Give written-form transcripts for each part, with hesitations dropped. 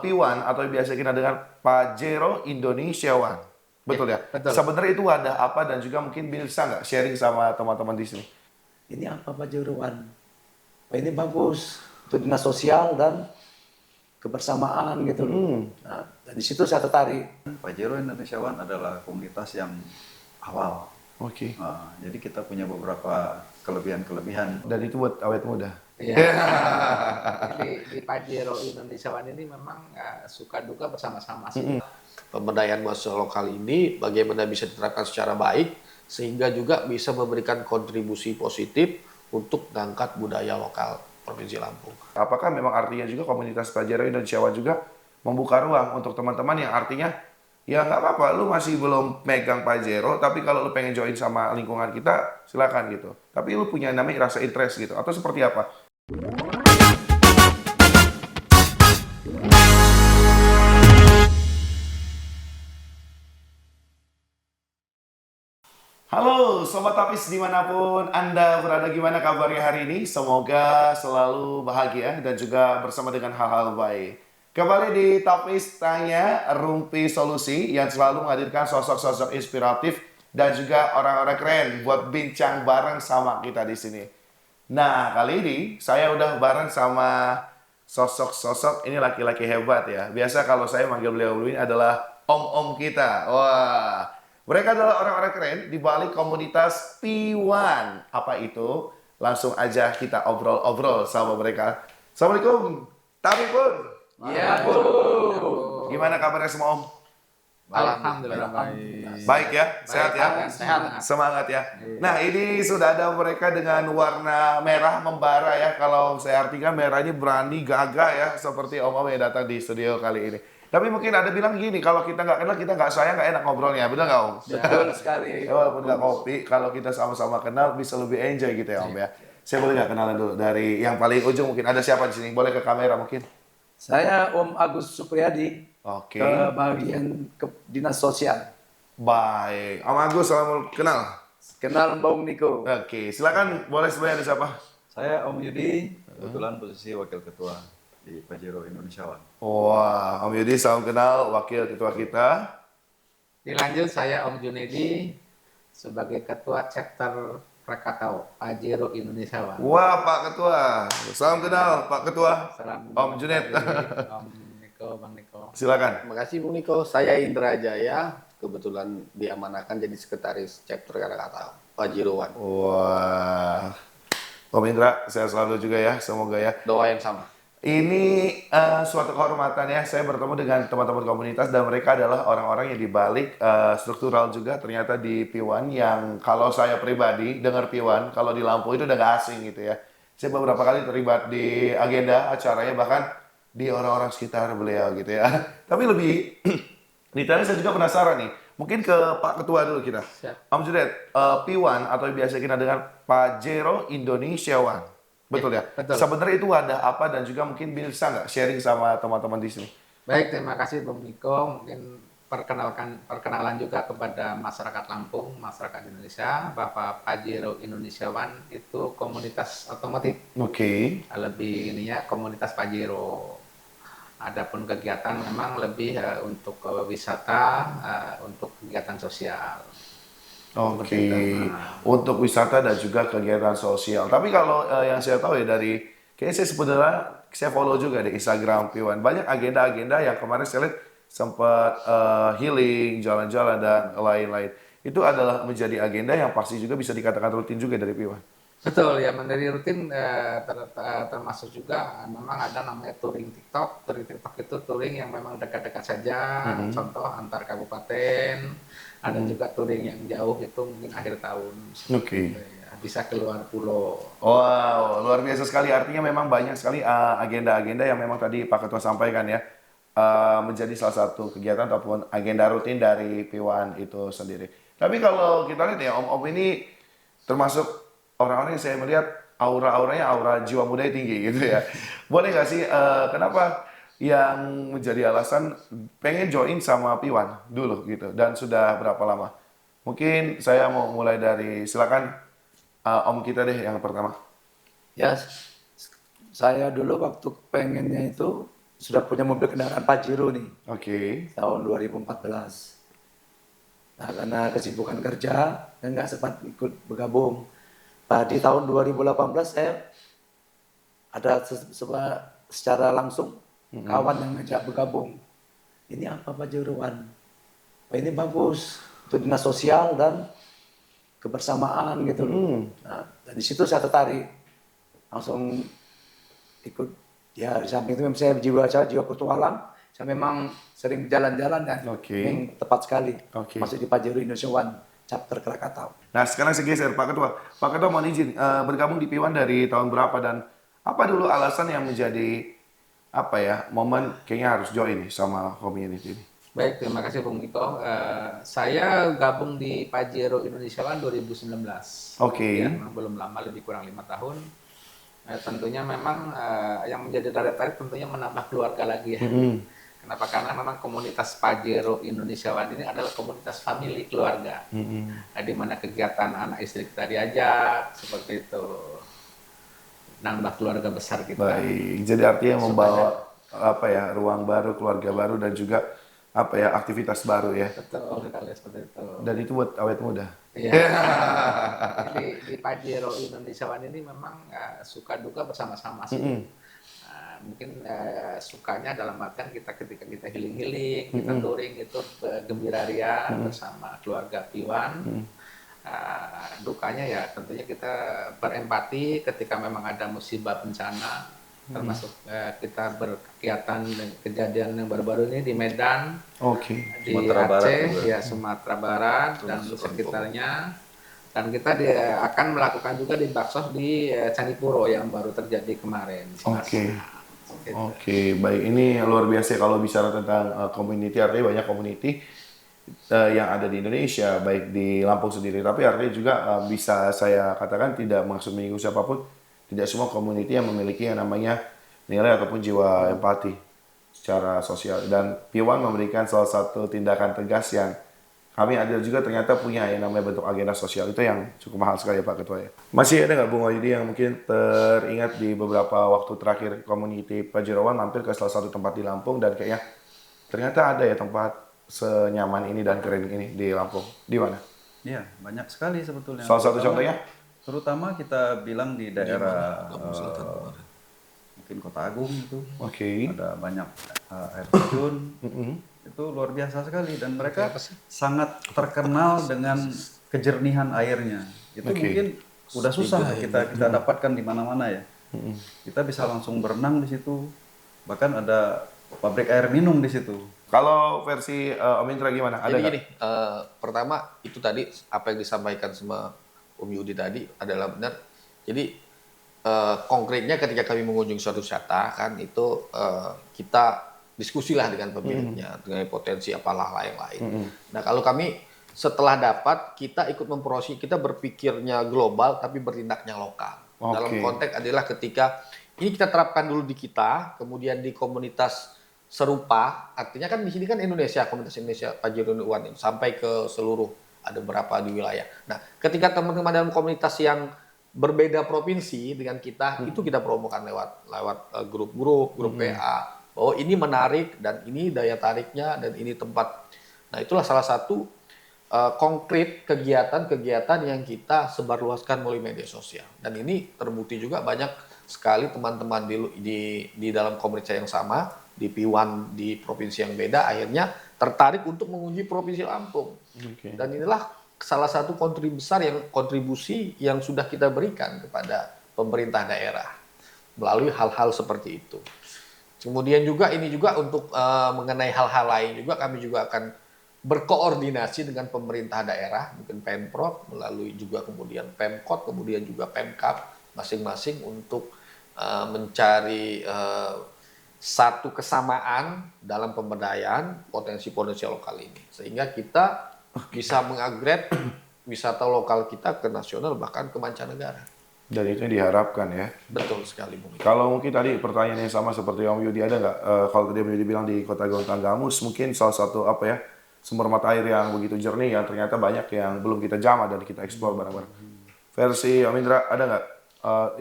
Piwan atau biasa kita dengan Pajero Indonesiawan. Betul ya? Betul. Sebenarnya itu ada apa dan juga mungkin bisa nggak sharing sama teman-teman di sini? Ini apa Pajeroan? Ini bagus untuk dinas sosial dan kebersamaan gitu loh. Nah, dari situ saya tertarik. Pajero Indonesiawan adalah komunitas yang awal. Oke. Jadi kita punya beberapa kelebihan-kelebihan. Dan itu buat awet muda. Iya. Di Pajero Indonesiawan ini memang suka duka bersama-sama sih. Pemberdayaan mahasiswa lokal ini bagaimana bisa diterapkan secara baik sehingga juga bisa memberikan kontribusi positif untuk mengangkat budaya lokal Provinsi Lampung. Apakah memang artinya juga komunitas Pajero Indonesiawan juga membuka ruang untuk teman-teman yang artinya ya nggak apa-apa, lu masih belum megang Pajero, tapi kalau lu pengen join sama lingkungan kita, silakan gitu. Tapi lu punya namanya rasa interest gitu, atau seperti apa? Halo Sobat Tapis dimanapun Anda berada, gimana kabarnya hari ini? Semoga selalu bahagia dan juga bersama dengan hal-hal baik. Kembali di Tapis Tanya Rumpi Solusi yang selalu menghadirkan sosok-sosok inspiratif dan juga orang-orang keren buat bincang bareng sama kita di sini. Nah, kali ini saya udah bareng sama sosok-sosok ini laki-laki hebat ya. Biasa kalau saya manggil beliau ini adalah om-om kita. Wah, mereka adalah orang-orang keren di balik komunitas Piwan. Apa itu? Langsung aja kita obrol-obrol sama mereka. Assalamualaikum. Tapi pun. Iya, Bu. Gimana kabarnya semua Om? Alhamdulillah. Baik ya, sehat ya? Sehat. Semangat ya. Nah, ini sudah ada mereka dengan warna merah membara ya. Kalau saya artikan merah ini berani, gagah ya. Seperti Om-Om yang datang di studio kali ini. Tapi mungkin ada bilang gini, kalau kita nggak kenal, kita nggak sayang, nggak enak ngobrolnya. Benar nggak Om? Betul sekali. Ya, walaupun nggak kopi, kalau kita sama-sama kenal, bisa lebih enjoy gitu ya Om ya. Saya boleh nggak kenalan dulu? Dari yang paling ujung mungkin ada siapa di sini? Boleh ke kamera mungkin? Saya Om Agus Supriyadi, Oke. ke bagian dinas sosial. Baik. Om Agus, salam kenal. Kenal Bang Niko. Oke, silakan boleh sebenarnya ada siapa? Saya Om Yudi, kebetulan posisi Wakil Ketua di Pajero Indonesiawan. Wah, Om Yudi, salam kenal, wakil ketua kita. Dilanjut saya Om Junedi sebagai Ketua Chapter Krakatau Pajero Indonesiawan. Wah, Pak Ketua. Salam kenal, Pak Ketua. Salam Om Junet. Om Niko, Bang Niko. Silakan. Terima kasih Bung Niko, saya Indra Jaya, kebetulan diamanahkan jadi sekretaris chapter Krakatau Pajeroan. Wah. Om Indra, saya selalu juga ya, semoga ya. Doa yang sama. Ini suatu kehormatan ya, saya bertemu dengan teman-teman komunitas dan mereka adalah orang-orang yang dibalik struktural juga ternyata di Piwan yang kalau saya pribadi dengar Piwan, kalau di Lampung itu udah gak asing gitu ya. Saya beberapa kali terlibat di agenda acaranya bahkan di orang-orang sekitar beliau gitu ya. Tapi lebih detailnya saya juga penasaran nih. Mungkin ke Pak Ketua dulu kita. Siap. Om Judet, Piwan atau biasa kita dengan Pajero Indonesiawan. Betul ya? Betul. Sebenarnya itu ada apa dan juga mungkin bisa nggak sharing sama teman-teman di sini? Baik, terima kasih Bang Niko. Mungkin perkenalan juga kepada masyarakat Lampung, masyarakat Indonesia, bahwa Pajero Indonesiawan itu komunitas otomotif. Oke. Lebih ininya komunitas Pajero. Adapun kegiatan memang lebih untuk wisata, untuk kegiatan sosial. Oke. Untuk wisata dan juga kegiatan sosial. Tapi kalau yang saya tahu ya dari, kayaknya saya sebenarnya saya follow juga di Instagram Piwan. Banyak agenda-agenda yang kemarin saya lihat sempat healing, jalan-jalan dan lain-lain. Itu adalah menjadi agenda yang pasti juga bisa dikatakan rutin juga dari Piwan. Betul ya, menjadi rutin termasuk juga memang ada namanya touring TikTok. Touring TikTok itu touring yang memang dekat-dekat saja, contoh antar kabupaten. Ada juga touring yang jauh itu mungkin akhir tahun. Oke. Bisa keluar pulau. Wow, luar biasa sekali. Artinya memang banyak sekali agenda-agenda yang memang tadi Pak Ketua sampaikan ya. Menjadi salah satu kegiatan ataupun agenda rutin dari Piwan itu sendiri. Tapi kalau kita lihat ya, Om-Om ini termasuk orang-orang yang saya melihat aura-auranya aura jiwa muda tinggi gitu ya. Boleh nggak sih, kenapa yang menjadi alasan pengen join sama Piwan dulu gitu dan sudah berapa lama? Mungkin saya mau mulai dari silakan Om kita deh yang pertama. Ya, saya dulu waktu pengennya itu sudah punya mobil kendaraan Pajero nih Oke. tahun 2014. Nah, karena kesibukan kerja, saya nggak sempat ikut bergabung. Nah, di tahun 2018 saya ada secara langsung kawan yang ngajak bergabung. Ini apa Pajero One? Oh, ini bagus untuk dinas sosial dan kebersamaan gitu loh. Nah, dari situ saya tertarik, langsung ikut. Ya, di samping itu memang saya jiwa petualang. Saya memang sering jalan-jalan dan Oke. yang tepat sekali Oke. masuk di Pajero Indonesia One chapter Krakatau. Nah, sekarang saya geser Pak Ketua. Pak Ketua mohon izin, bergabung di Piwan dari tahun berapa dan apa dulu alasan yang menjadi apa ya momen kayaknya harus join nih sama community ini? Baik, terima kasih Bung Niko. Saya gabung di Pajero Indonesia One 2019. Oke. Ya, memang belum lama, lebih kurang 5 tahun. Tentunya memang yang menjadi daya tarik tentunya menambah keluarga lagi ya. Kenapa? Karena memang komunitas Pajero Indonesia One ini adalah komunitas family keluarga. Di mana kegiatan anak istri kita diajak, seperti itu. Nambah keluarga besar kita. Baik, jadi artinya membawa apa ya ruang baru, keluarga baru dan juga apa ya aktivitas baru ya. Betul, sekali seperti itu. Dan itu buat awet muda. Iya. di Pajero Indonesia One ini memang suka duka bersama-sama sih. Mungkin sukanya dalam artian kita ketika kita healing, kita touring itu gembira ria bersama keluarga Piwan. Dukanya ya tentunya kita berempati ketika memang ada musibah bencana, termasuk kita berkegiatan dan kejadian yang baru-baru ini di Medan, Oke. di Sumatera Barat Aceh, juga. ya Sumatera Barat dan sekitarnya. Dan kita akan melakukan juga di Baksos di Candipuro yang baru terjadi kemarin. Oke. Gitu. Oke, baik. Ini luar biasa kalau bicara tentang community, artinya banyak community yang ada di Indonesia, baik di Lampung sendiri. Tapi artinya juga bisa saya katakan tidak maksud menyinggung siapapun, tidak semua community yang memiliki yang namanya nilai ataupun jiwa empati secara sosial. Dan Piwan memberikan salah satu tindakan tegas yang kami ada juga ternyata punya yang namanya bentuk agenda sosial. Itu yang cukup mahal sekali ya Pak Ketua ya. Masih ada nggak Bung Wahyudi yang mungkin teringat di beberapa waktu terakhir community Pajero One mampir ke salah satu tempat di Lampung dan kayaknya ternyata ada ya tempat senyaman ini dan keren ini di Lampung. Di mana? Iya, banyak sekali sebetulnya. Salah satu contohnya? Terutama kita bilang di daerah mungkin Kota Agung itu. Oke. Ada banyak air terjun. Itu luar biasa sekali dan mereka sangat terkenal dengan kejernihan airnya. Itu Oke. mungkin udah susah kita dapatkan di mana-mana ya. Kita bisa langsung berenang di situ. Bahkan ada pabrik air minum di situ. Kalau versi Om Indra gimana? Ada Jadi nggak? gini, pertama itu tadi apa yang disampaikan sama Om Yudi tadi adalah benar. Jadi konkretnya ketika kami mengunjungi suatu wisata kan itu kita diskusilah dengan pemiliknya dengan potensi apalah yang lain. Nah kalau kami setelah dapat kita ikut memproses, kita berpikirnya global tapi bertindaknya lokal. Oke. Dalam konteks adalah ketika ini kita terapkan dulu di kita, kemudian di komunitas serupa, artinya kan di sini kan Indonesia, komunitas Indonesia Pajero One sampai ke seluruh ada berapa di wilayah. Nah, ketika teman-teman dalam komunitas yang berbeda provinsi dengan kita, itu kita promokan lewat grup-grup, grup PA, bahwa ini menarik dan ini daya tariknya dan ini tempat. Nah, itulah salah satu konkret kegiatan-kegiatan yang kita sebarluaskan melalui media sosial. Dan ini terbukti juga banyak sekali teman-teman di dalam komunitas yang sama, di Piwan di provinsi yang beda, akhirnya tertarik untuk mengunjungi provinsi Lampung. Oke. Dan inilah salah satu kontribusi yang sudah kita berikan kepada pemerintah daerah melalui hal-hal seperti itu. Kemudian juga ini juga untuk mengenai hal-hal lain juga kami juga akan berkoordinasi dengan pemerintah daerah, mungkin Pemprov melalui juga kemudian Pemkot, kemudian juga Pemkab masing-masing untuk mencari satu kesamaan dalam pemberdayaan potensi-potensi lokal ini. Sehingga kita bisa mengupgrade wisata lokal kita ke nasional bahkan ke mancanegara. Dan itu yang diharapkan ya. Betul sekali, Bung. Kalau mungkin tadi pertanyaan yang sama seperti Om Yudi, ada nggak kalau tadi Om Yudi bilang di Kota Gontang Gamus mungkin salah satu apa ya sumber mata air yang begitu jernih yang ternyata banyak yang belum kita jamah dan kita eksplor bareng-bareng. Versi Om Indra ada nggak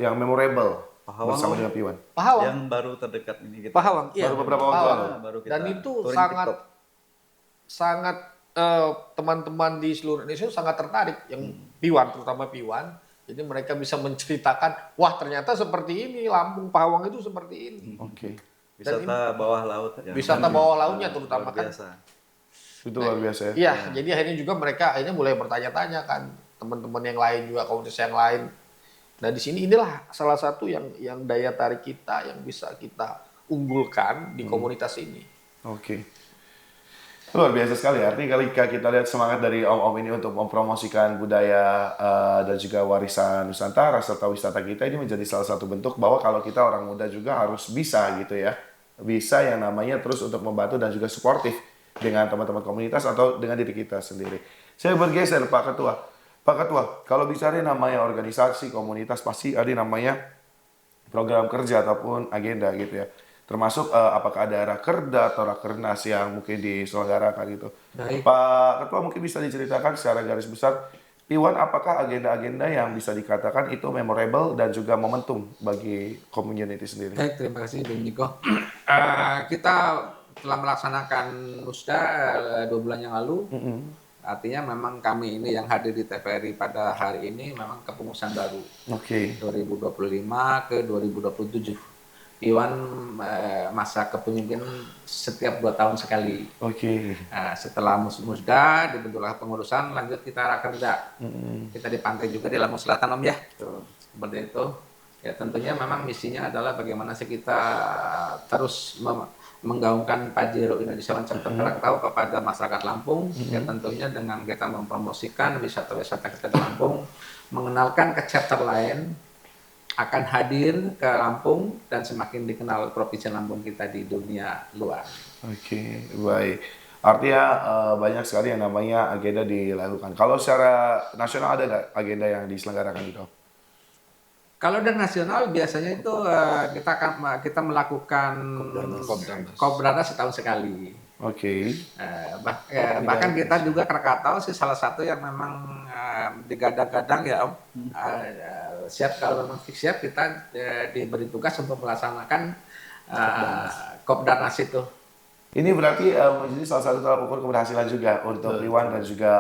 yang memorable Pahawang bersama dengan Piwan? Pahawang. yang baru terdekat ini kita. Pahawang, iya. Baru beberapa waktu Pahawang. lalu. Baru kita Dan itu touring sangat TikTok. sangat teman-teman di seluruh Indonesia sangat tertarik yang Piwan, terutama Piwan. Jadi mereka bisa menceritakan, wah ternyata seperti ini Lampung Pahawang itu seperti ini. Oke. Wisata bawah laut. ya. Wisata bawah lautnya terutama Luar kan. biasa. Itu luar biasa ya. Iya, jadi akhirnya juga mereka akhirnya mulai bertanya-tanya kan, teman-teman yang lain juga komunitas yang lain. Nah di sini inilah salah satu yang daya tarik kita yang bisa kita unggulkan di komunitas ini. Oke. Luar biasa sekali. Artinya ketika kita lihat semangat dari om-om ini untuk mempromosikan budaya dan juga warisan Nusantara serta wisata kita, ini menjadi salah satu bentuk bahwa kalau kita orang muda juga harus bisa gitu ya. Bisa yang namanya terus untuk membantu dan juga suportif dengan teman-teman komunitas atau dengan diri kita sendiri. Saya bergeser Pak Ketua. Pak Ketua, kalau bicara namanya organisasi, komunitas, pasti ada namanya program kerja ataupun agenda gitu ya. Termasuk apakah ada rakerda atau rakernas yang mungkin diselenggarakan gitu. Baik. Pak Ketua mungkin bisa diceritakan secara garis besar, Iwan, apakah agenda-agenda yang bisa dikatakan itu memorable dan juga momentum bagi community sendiri? Baik, terima kasih Bung Niko. Kita telah melaksanakan Musda 2 bulan yang lalu. Artinya memang kami ini yang hadir di TVRI pada hari ini memang kepengurusan baru Oke. 2025 ke 2027. Iwan masa kepemimpinan setiap 2 tahun sekali. Oke. Setelah Musda dibentuklah pengurusan, lanjut kita rakerda. Kita di pantai juga di Lampung Selatan Om ya. Tuh, seperti itu. Ya tentunya memang misinya adalah bagaimana sih kita terus menggaungkan Pajero Indonesia Chapter Krakatau kepada masyarakat Lampung. Ya tentunya dengan kita mempromosikan wisata-wisata kita di Lampung, mengenalkan ke chapter lain akan hadir ke Lampung dan semakin dikenal Provinsi Lampung kita di dunia luar. Oke, baik. Artinya banyak sekali yang namanya agenda dilakukan. Kalau secara nasional ada nggak agenda yang diselenggarakan gitu? Kalau dari nasional biasanya itu kita melakukan Kopdarnas setahun sekali. Oke. Bahkan kita juga Krakatau sih salah satu yang memang digadang-gadang ya Om. Siap kalau memang siap kita diberi tugas untuk melaksanakan Kopdarnas itu. Ini berarti menjadi salah satu tolak ukur keberhasilan juga untuk Iwan dan juga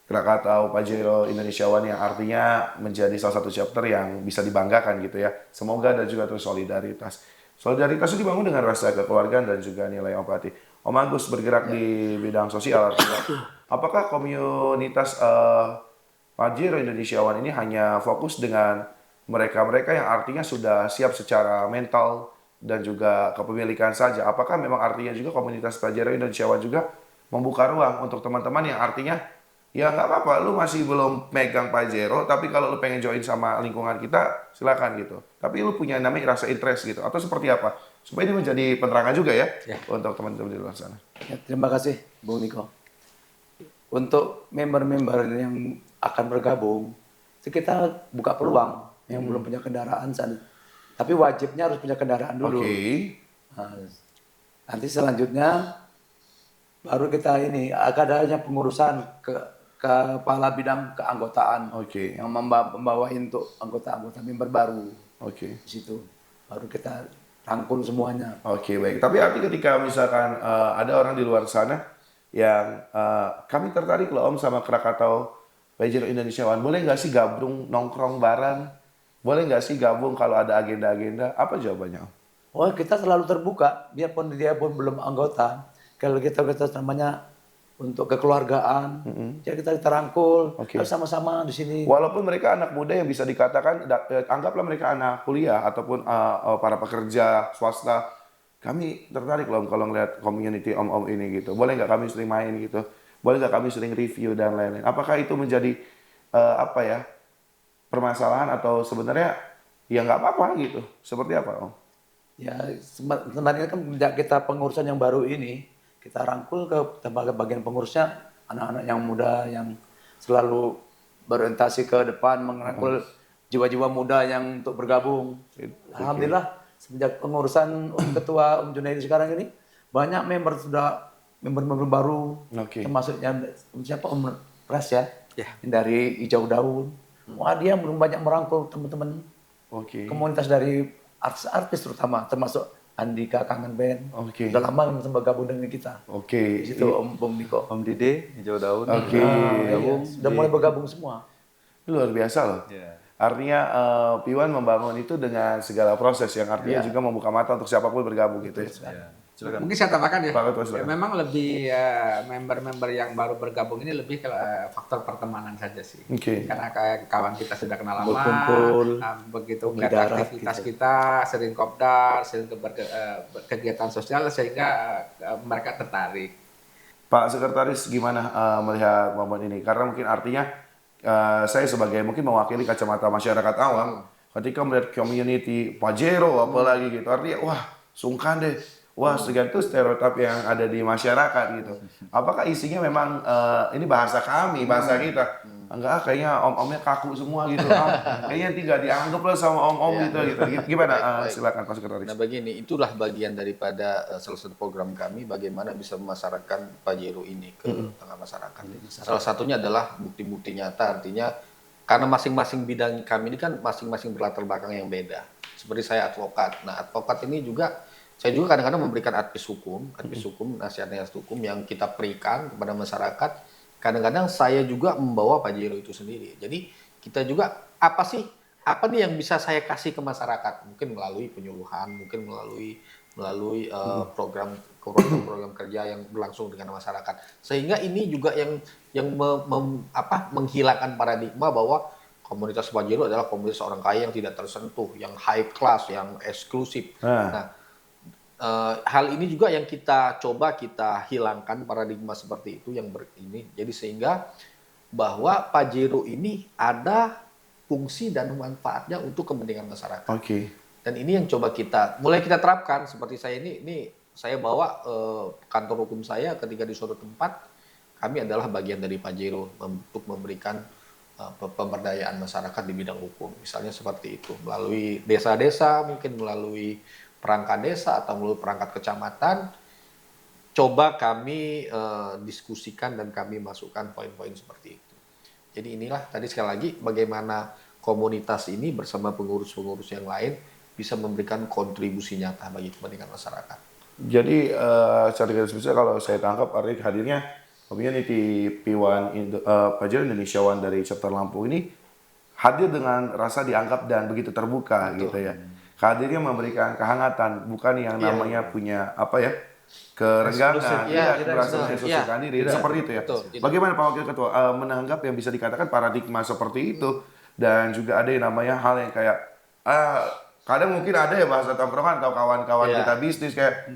Krakatau Pajero Indonesia One yang artinya menjadi salah satu chapter yang bisa dibanggakan gitu ya. Semoga dan juga terus solidaritas. Solidaritas itu dibangun dengan rasa kekeluargaan dan juga nilai empati. Om Agus bergerak di bidang sosial. Artinya, apakah komunitas Pajero Indonesia One ini hanya fokus dengan mereka-mereka yang artinya sudah siap secara mental dan juga kepemilikan saja? Apakah memang artinya juga komunitas Pajero Indonesia One juga membuka ruang untuk teman-teman yang artinya ya nggak apa-apa, lu masih belum megang Pajero, tapi kalau lu pengen join sama lingkungan kita, silakan gitu. Tapi lu punya namanya rasa interest gitu, atau seperti apa? Supaya ini menjadi penerangan juga ya, untuk teman-teman di luar sana. Ya, terima kasih, Bung Niko. Untuk member-member yang akan bergabung, itu kita buka peluang yang belum punya kendaraan saat. Tapi wajibnya harus punya kendaraan dulu. Oke. Nah, nanti selanjutnya baru kita ini adanya pengurusan ke kepala bidang keanggotaan Oke. yang membawa untuk anggota-anggota member baru. Oke. Di situ baru kita rangkul semuanya. Oke, baik. Tapi arti ketika misalkan ada orang di luar sana yang kami tertarik loh Om sama Krakatau Pajero Indonesia One, boleh nggak sih gabung nongkrong bareng? Boleh nggak sih gabung kalau ada agenda-agenda? Apa jawabannya Om? Oh, kita selalu terbuka, biarpun dia pun belum anggota. Kalau kita namanya untuk kekeluargaan, jadi kita rangkul, harus sama-sama di sini. Walaupun mereka anak muda yang bisa dikatakan, anggaplah mereka anak kuliah ataupun para pekerja swasta, kami tertarik loh kalau ngeliat community om-om ini gitu. Boleh nggak kami sering main gitu? Boleh nggak kami sering review dan lain-lain? Apakah itu menjadi permasalahan atau sebenarnya ya nggak apa-apa gitu? Seperti apa Om? Ya sebenarnya kan sejak kita pengurusan yang baru ini, kita rangkul ke bagian pengurusnya anak-anak yang muda yang selalu berorientasi ke depan, merangkul jiwa-jiwa muda yang untuk bergabung. Alhamdulillah sejak pengurusan Ketua Junaidi sekarang ini banyak member baru, termasuk yang siapa Pres ya, dari Hijau Daun. Wah dia belum banyak merangkul teman-teman Oke. komunitas dari artis-artis terutama, termasuk Andika Kangen Band. Oke. Udah lama sama gabung dengan kita. Oke. Di situ Om Bung Niko. Om Dide, Hijau Daun. Oke. Iya, sudah mulai bergabung semua. Luar biasa loh. Ya. Artinya Piwan membangun itu dengan segala proses yang artinya juga membuka mata untuk siapapun bergabung gitu ya. Ya. Silakan. Mungkin saya tambahkan ya, Pak Ketua, silakan. memang lebih member-member yang baru bergabung ini lebih ke faktor pertemanan saja sih. Oke. Karena kayak kawan kita sudah kenal lama, Berkumpul, begitu melihat berdarat aktivitas gitu. kita, sering kopdar, sering kegiatan sosial sehingga mereka tertarik. Pak Sekretaris gimana melihat momen ini? Karena mungkin artinya saya sebagai mungkin mewakili kacamata masyarakat awam, ketika melihat community Pajero apalagi gitu, artinya wah sungkan deh. Wah, segitu stereotip yang ada di masyarakat gitu. Apakah isinya memang ini bahasa kami, bahasa kita? Enggak, kayaknya om-omnya kaku semua gitu. Kayaknya tidak dianggap lah sama om-om gitu. Gimana? Baik. Silakan Pak Sekretaris. Nah begini, itulah bagian daripada salah satu program kami bagaimana bisa memasarkan Pajero ini ke tengah masyarakat. Salah satunya adalah bukti-bukti nyata, artinya karena masing-masing bidang kami ini kan masing-masing berlatar belakang yang beda. Seperti saya advokat. Nah advokat ini juga, saya juga kadang-kadang memberikan advies hukum, nasihat-nasihat hukum yang kita berikan kepada masyarakat. Kadang-kadang saya juga membawa Pajero itu sendiri. Jadi kita juga apa nih yang bisa saya kasih ke masyarakat? Mungkin melalui penyuluhan, mungkin melalui program kerja yang berlangsung dengan masyarakat. Sehingga ini juga yang menghilangkan paradigma bahwa komunitas Pajero adalah komunitas orang kaya yang tidak tersentuh, yang high class, yang eksklusif. Nah, hal ini juga yang kita hilangkan paradigma seperti itu ini. Jadi sehingga bahwa Pajero ini ada fungsi dan manfaatnya untuk kepentingan masyarakat. Oke. Dan ini yang coba mulai kita terapkan. Seperti saya ini saya bawa kantor hukum saya ketika di suatu tempat, kami adalah bagian dari Pajero untuk memberikan pemberdayaan masyarakat di bidang hukum. Misalnya seperti itu, melalui desa-desa, mungkin melalui perangkat desa atau melalui perangkat kecamatan, coba kami diskusikan dan kami masukkan poin-poin seperti itu. Jadi inilah tadi sekali lagi bagaimana komunitas ini bersama pengurus-pengurus yang lain bisa memberikan kontribusi nyata bagi kepentingan masyarakat. Jadi secara garis besar kalau saya tangkap artinya hadirnya community P1 Pajero Indonesia One dari chapter Lampung ini hadir dengan rasa dianggap dan begitu terbuka. Betul. Gitu ya. Hadirnya memberikan kehangatan, bukan yang namanya punya kerenggangan, berasa eksklusifkan diri, seperti itu ya. Betul. Bagaimana Pak Wakil Ketua menanggap yang bisa dikatakan paradigma seperti itu, dan juga ada yang namanya hal yang kayak kadang mungkin ada ya bahasa tongkrongan atau kawan-kawan kita bisnis kayak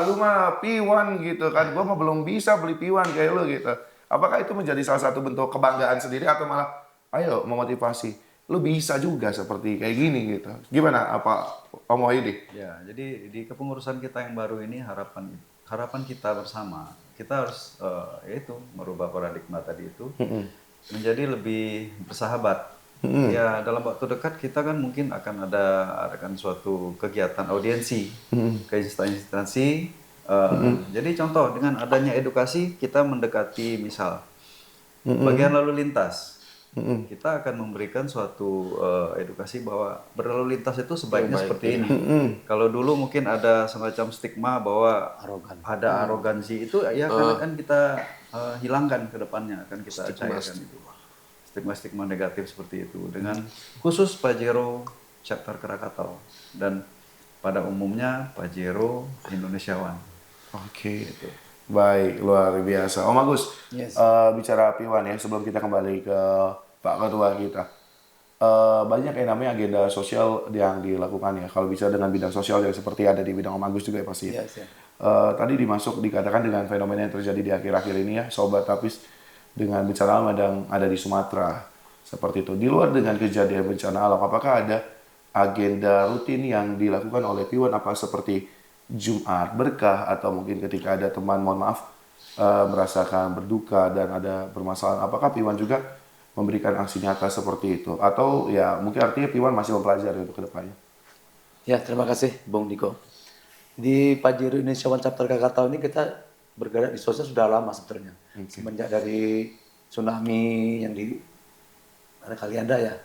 lu mah P1 gitu kan, gua mah belum bisa beli P1 kayak lu gitu. Apakah itu menjadi salah satu bentuk kebanggaan sendiri atau malah ayo memotivasi lu bisa juga seperti kayak gini gitu. Gimana Om Wahidi? Ya, jadi di kepengurusan kita yang baru ini harapan kita bersama, kita harus yaitu merubah paradigma tadi itu menjadi lebih bersahabat. Ya, dalam waktu dekat kita kan mungkin akan adakan suatu kegiatan audiensi ke instansi. Jadi contoh dengan adanya edukasi kita mendekati misal bagian lalu lintas. Kita akan memberikan suatu edukasi bahwa berlalu lintas itu sebaiknya seperti ini. Kalau dulu mungkin ada semacam stigma bahwa ada arogansi itu ya kan kita hilangkan ke depannya, akan kita cairkan itu. Stigma-stigma negatif seperti itu dengan khusus Pajero chapter Krakatau dan pada umumnya Pajero Indonesia One. Oke. Gitu. Baik, luar biasa. Om Agus, bicara P1 ya, sebelum kita kembali ke Pak Ketua kita. Banyak yang namanya agenda sosial yang dilakukan ya. Kalau bicara dengan bidang sosial yang seperti ada di bidang Om Agus juga ya pasti. Tadi dikatakan dengan fenomena yang terjadi di akhir-akhir ini ya, Sobat Tapis dengan bencana alam yang ada di Sumatera. Seperti itu. Di luar dengan kejadian bencana alam, apakah ada agenda rutin yang dilakukan oleh P1 apa seperti Jumat berkah atau mungkin ketika ada teman mohon maaf merasakan berduka dan ada permasalahan, apakah P1 juga memberikan aksi nyata seperti itu atau ya mungkin artinya P1 masih mempelajari untuk kedepannya? Ya, terima kasih Bung Niko. Di Pajero Indonesia One Chapter Krakatau ini kita bergerak di sosial sudah lama sebenarnya. Semenjak dari tsunami yang di Kalianda ya,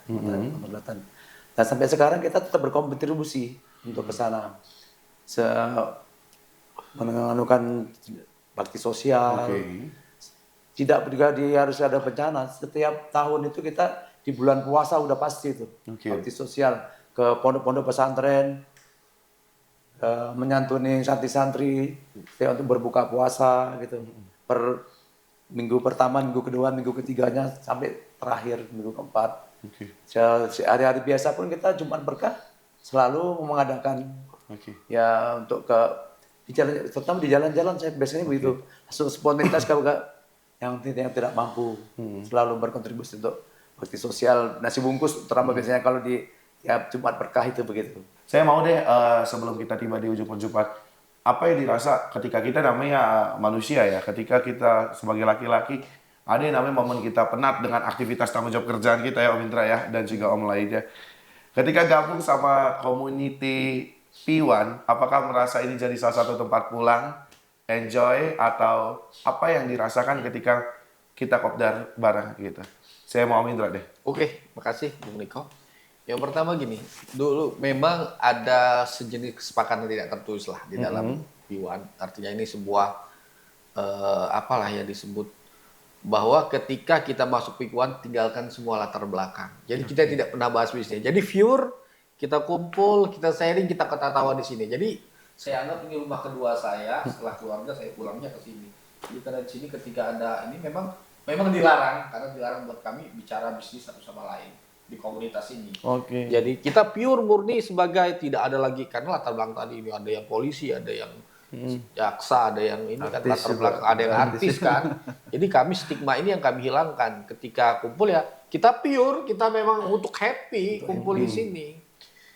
Selatan. Dan sampai sekarang kita tetap berkontribusi untuk ke sana. Menganukan bakti sosial. Oke. Tidak juga harus ada bencana. Setiap tahun itu kita di bulan puasa udah pasti itu. Oke. Bakti sosial ke pondok-pondok pesantren, menyantuni santri-santri ya, untuk berbuka puasa gitu. Per minggu pertama, minggu kedua, minggu ketiganya sampai terakhir minggu keempat. Oke. Hari-hari biasa pun kita Jumat Berkah selalu mengadakan Oke. ya untuk di jalan, terutama di jalan-jalan saya biasanya begitu. Langsung spontanitas kalau yang tidak mampu selalu berkontribusi untuk bakti sosial, nasi bungkus terutama biasanya kalau di tiap Jumat Berkah itu begitu. Saya mau deh sebelum kita tiba di ujung perjumpaan, apa yang dirasa ketika kita namanya manusia ya, ketika kita sebagai laki-laki ada yang namanya momen kita penat dengan aktivitas tanggung jawab kerjaan kita ya Om Indra ya, dan juga Om lainnya. Ketika gabung sama community P1, apakah merasa ini jadi salah satu tempat pulang, enjoy, atau apa yang dirasakan ketika kita kopdar bareng gitu? Saya mau Om Indra deh. Oke, makasih Bung Niko. Yang pertama gini, dulu memang ada sejenis kesepakatan tidak tertulis lah di dalam P1. Artinya ini sebuah apalah ya disebut bahwa ketika kita masuk P1 tinggalkan semua latar belakang. Jadi kita tidak pernah bahas bisnis. Jadi pure kita kumpul, kita sharing, kita ketawa di sini. Jadi saya anggap ini rumah kedua saya. Setelah keluarga saya pulangnya ke sini. Jadi karena di sini ketika ada ini memang dilarang karena dilarang buat kami bicara bisnis satu sama lain di komunitas ini. Oke. Jadi kita pure murni sebagai tidak ada lagi karena latar belakang tadi ini ada yang polisi, ada yang jaksa, ada yang ini kan Artis latar juga. belakang, ada yang artis kan. Jadi kami stigma ini yang kami hilangkan ketika kumpul ya kita pure, kita memang untuk happy kumpul di sini.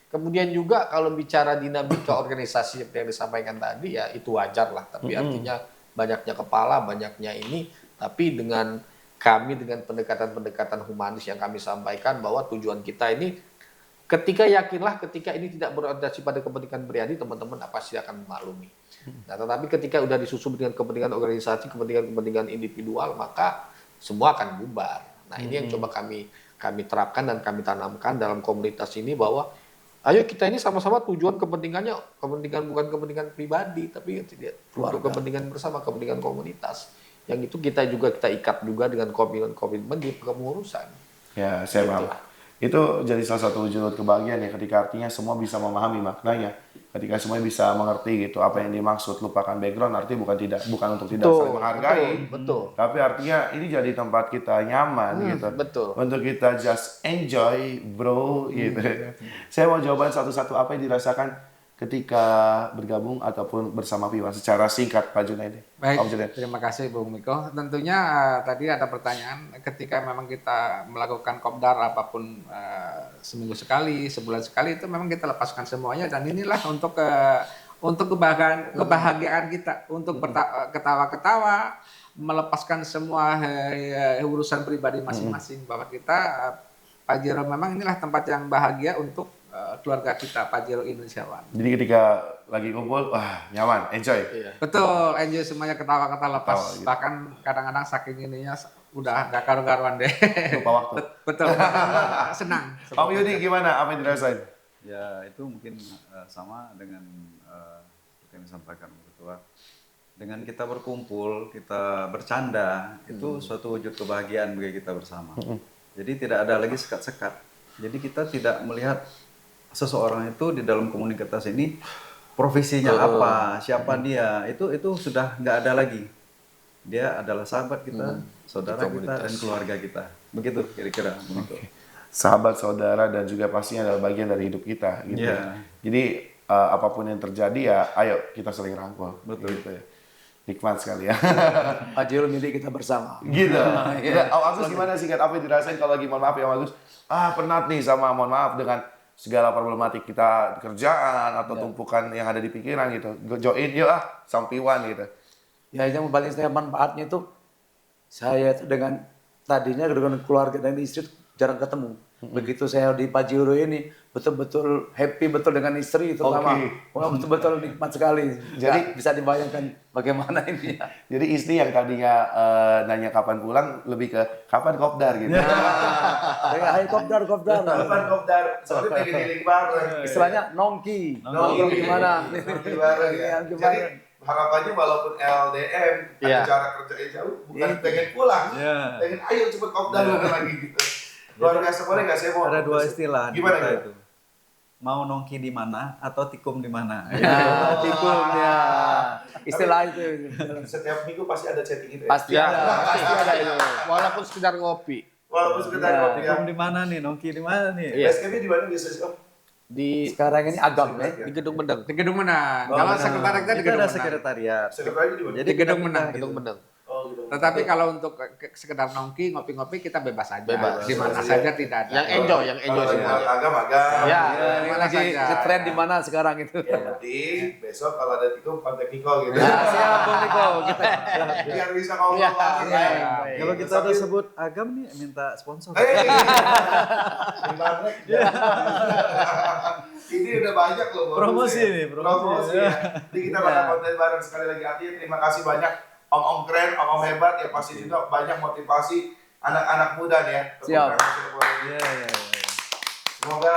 Kemudian juga kalau bicara dinamika organisasi seperti yang disampaikan tadi ya itu wajar lah. Tapi artinya banyaknya kepala, banyaknya ini. Tapi dengan kami dengan pendekatan-pendekatan humanis yang kami sampaikan bahwa tujuan kita ini ketika yakinlah ketika ini tidak berorientasi pada kepentingan pribadi teman-teman pasti akan memaklumi. Nah, tetapi ketika udah disusul dengan kepentingan organisasi, kepentingan individual maka semua akan bubar. Nah, ini yang coba kami terapkan dan kami tanamkan dalam komunitas ini bahwa ayo kita ini sama-sama tujuan kepentingannya bukan kepentingan pribadi tapi tidak untuk kepentingan bersama, kepentingan komunitas. Yang itu kita ikat juga dengan komitmen di kepengurusan. Ya, saya paham. Itu jadi salah satu wujud kebahagiaan ya ketika artinya semua bisa memahami maknanya. Ketika semuanya bisa mengerti gitu apa yang dimaksud, lupakan background artinya bukan untuk tidak saling menghargai. Betul. Tapi artinya ini jadi tempat kita nyaman gitu. Betul. Untuk kita just enjoy, bro gitu. Saya mau jawaban satu-satu apa yang dirasakan ketika bergabung ataupun bersama P1 secara singkat Pak Junaidi. Baik, Om Junaidi. terima kasih Bung Miko. Tentunya tadi ada pertanyaan ketika memang kita melakukan kopdar apapun seminggu sekali, sebulan sekali itu memang kita lepaskan semuanya dan inilah untuk kebahagiaan kita untuk ketawa-ketawa, melepaskan semua urusan pribadi masing-masing bahwa kita Pajero memang inilah tempat yang bahagia untuk keluarga kita Pajero Indonesia One. Jadi ketika lagi kumpul, wah nyaman, enjoy. Iya. Betul, enjoy semuanya ketawa-ketawa lepas. Ketawa, gitu. Bahkan kadang-kadang saking ininya udah gak karu-karuan deh. Lupa waktu. Betul, senang. Om Yudi gimana? Apa yang dirasain? Ya itu mungkin sama dengan seperti yang disampaikan Pak Ketua. Dengan kita berkumpul, kita bercanda, itu suatu wujud kebahagiaan bagi kita bersama. Jadi tidak ada lagi sekat-sekat. Jadi kita tidak melihat seseorang itu di dalam komunitas ini profesinya apa, siapa dia, itu sudah nggak ada lagi. Dia adalah sahabat kita, saudara kita, dan keluarga kita. Begitu kira-kira. Sahabat, saudara, dan juga pastinya adalah bagian dari hidup kita. Gitu. Iya. Jadi apapun yang terjadi ya, ayo kita saling rangkul. Betul. Gitu ya. Nikmat sekali ya. Pajero milik kita bersama. Gitu. Om Agus gimana singkat apa yang dirasain kalau lagi mohon maaf ya Om Agus? Penat nih sama mohon maaf dengan segala problematik kita kerjaan atau tumpukan yang ada di pikiran gitu. Join yuk sampiwan gitu. Ya yang paling saya manfaatnya itu saya itu dengan tadinya dengan keluarga dan istri jarang ketemu. Begitu saya di Pajero ini betul-betul happy betul dengan istri terutama. Wah, betul-betul nikmat sekali. Jadi bisa dibayangkan bagaimana ini ya. Jadi istri yang tadinya nanya kapan pulang lebih ke kapan kopdar gitu. Ayo kopdar. Kapan kopdar? Soalnya pengen healing bareng. Istilahnya nongki. Nongki Gimana? Nongki bareng ya. Jadi harapannya walaupun LDM ada jarak kerjanya jauh, bukan pengen pulang, pengen ayo cepet kopdar lagi gitu. Luar biasa, boleh nggak saya mau? Ada dua istilah di Gimana kita gitu? itu. Mau nongki di mana atau tikum di mana. Ya, tikumnya. Istilah itu. Setiap minggu pasti ada chatting itu ya? Pasti ada itu. Walaupun sekedar ngopi. Walaupun sekedar kopi ya. Tikum di mana nih, nongki di mana nih. Base campnya di mana biasanya Om? Di Sekarang ini agam ya. di Gedung Mendeng. Di Gedung Menang. Kalau sekretariat kita di Kita Gedung ada Menang. sekretariat. Sekretariatnya di mana? Jadi Di Gedung kita Menang. gitu. Gedung Mendeng. Oh gitu. Tetapi kalau untuk sekedar nongki, ngopi-ngopi kita bebas aja. Bebas. Di mana Bebas, saja ya. tidak ada. Yang enjoy Kalau semuanya. agam. Ya. Ini Mana lagi saja. ngetren di mana sekarang itu. Yang penting besok kalau ada tikum kontak Niko gitu. Ya, siap Bung Niko. Kita Biar bisa ngomong Iya. langsung. Iya. Ya. Kalau kita udah sebut agam nih, minta sponsor. Gimana? Ini udah banyak loh. Promosi bonusnya. nih, promosi. ya. Jadi kita bakal konten bareng sekali lagi. Artinya terima kasih banyak om-om keren, om-om hebat yang pasti juga banyak motivasi anak-anak muda nih ya. Siap. Iya. Semoga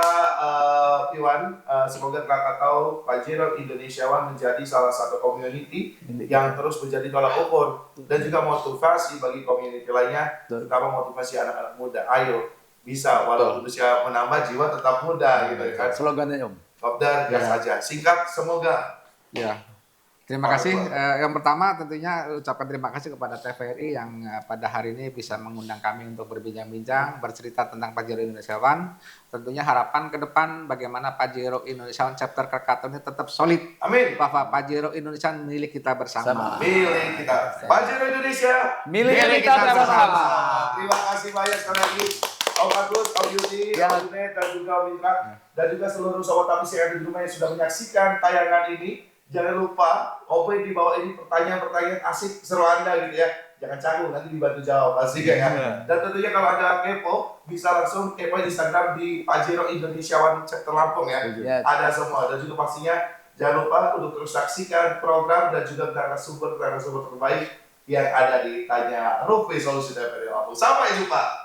Iwan, semoga Krakatau Pajero Indonesiawan menjadi salah satu community yang terus menjadi tolak ukur dan juga motivasi bagi community lainnya, terutama motivasi anak-anak muda. Ayo bisa walaupun usia menambah jiwa tetap muda gitu kan. slogannya Om. Kopdar gas aja. Singkat semoga. Ya. Terima kasih. Yang pertama tentunya ucapkan terima kasih kepada TVRI yang pada hari ini bisa mengundang kami untuk berbincang-bincang, bercerita tentang Pajero Indonesiawan. Tentunya harapan ke depan bagaimana Pajero Indonesiawan chapter Krakatau ini tetap solid. Amin. Bahwa Pajero Indonesiawan milik kita bersama. Milik kita. Pajero Indonesia. Milik kita bersama. Terima kasih banyak sekali lagi. Om Agus, Om Yuti, Om Junet, dan juga Om Indra, dan juga seluruh sobat tapis yang ada di rumah yang sudah menyaksikan tayangan ini. Jangan lupa, Ope di bawah ini pertanyaan-pertanyaan asik seru Anda gitu ya. Jangan canggung, nanti dibantu jawab pasti ya. Dan tentunya kalau Anda kepo, bisa langsung kepo di Instagram di Pajero Indonesiawan chapter Lampung ya. Ada semua, dan juga pastinya jangan lupa untuk terus saksikan program dan juga narasumber terbaik yang ada di Tanya Rufi Solusi TVRI Lampung. Sampai jumpa.